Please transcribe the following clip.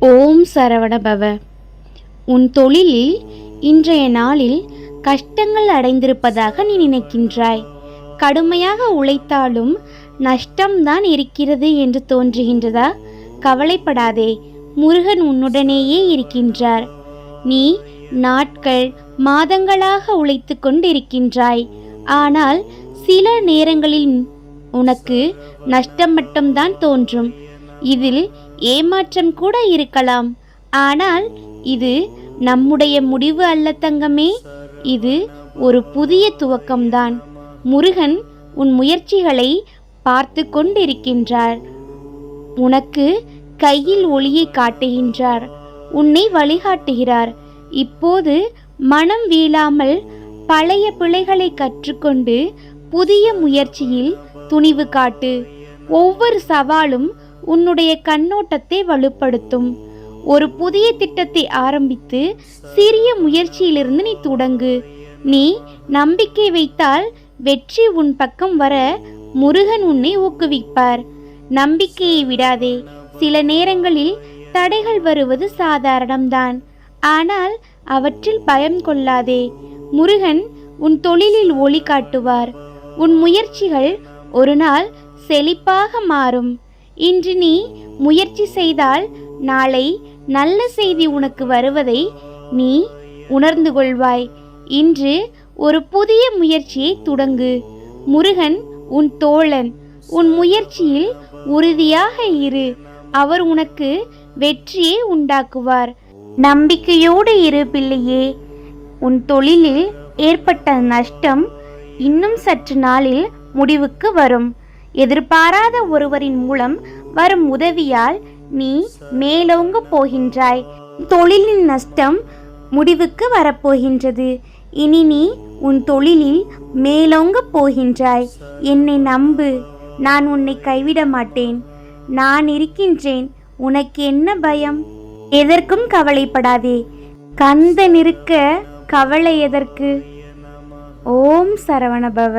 ஓம் சரவணபவ. உன் தொழிலில் இன்றைய நாளில் கஷ்டங்கள் அடைந்திருப்பதாக நீ நினைக்கின்றாய். கடுமையாக உழைத்தாலும் நஷ்டம்தான் இருக்கிறது என்று தோன்றுகின்றதா? கவலைப்படாதே, முருகன் உன்னுடனேயே இருக்கின்றார். நீ நாட்கள் மாதங்களாக உழைத்து கொண்டிருக்கின்றாய். ஆனால் சில நேரங்களில் உனக்கு நஷ்டம் மட்டும்தான் தோன்றும். இதில் ஏமாற்றம் கூட இருக்கலாம். ஆனால் இது நம்முடைய முடிவு அல்ல தங்கமே. இது ஒரு புதிய துவக்கம்தான். முருகன் உன் முயற்சிகளை பார்த்து கொண்டிருக்கின்றார். உனக்கு கையில் ஒளியை காட்டுகின்றார். உன்னை வழிகாட்டுகிறார். இப்போது மனம் வீழாமல் பழைய பிழைகளை கற்றுக்கொண்டு புதிய முயற்சியில் துணிவு காட்டு. ஒவ்வொரு சவாலும் உன்னுடைய கண்ணோட்டத்தை வலுப்படுத்தும். ஒரு புதிய திட்டத்தை ஆரம்பித்து சிறிய முயற்சியிலிருந்து நீ தொடங்கு. நீ நம்பிக்கை வைத்தால் வெற்றி உன் பக்கம் வர முருகன் உன்னை ஊக்குவிப்பார். நம்பிக்கையை விடாதே. சில நேரங்களில் தடைகள் வருவது சாதாரணம்தான். ஆனால் அவற்றில் பயம் கொள்ளாதே. முருகன் உன் தொழிலில் ஒளி காட்டுவார். உன் முயற்சிகள் ஒரு நாள் செழிப்பாக மாறும். இன்று நீ முயற்சி செய்தால் நாளை நல்ல செய்தி உனக்கு வருவதை நீ உணர்ந்து கொள்வாய். இன்று ஒரு புதிய முயற்சியை தொடங்கு. முருகன் உன் தோழன். உன் முயற்சியில் உறுதியாக இரு. அவர் உனக்கு வெற்றியை உண்டாக்குவார். நம்பிக்கையோடு இரு பிள்ளையே. உன் தொழிலில் ஏற்பட்ட நஷ்டம் இன்னும் சற்று நாளில் முடிவுக்கு வரும். எதிர்பாராத ஒருவரின் மூலம் வரும் உதவியால் நீ மேலோங்க போகின்றாய். தொழிலின் நஷ்டம் முடிவுக்கு வரப்போகின்றது. இனி நீ உன் தொழிலில் மேலோங்க போகின்றாய். என்னை நம்பு. நான் உன்னை கைவிட மாட்டேன். நான் இருக்கின்றேன். உனக்கு என்ன பயம்? எதற்கும் கவலைப்படாதே. கந்தன் இருக்க கவலை எதற்கு? ஓம் சரவணபவ.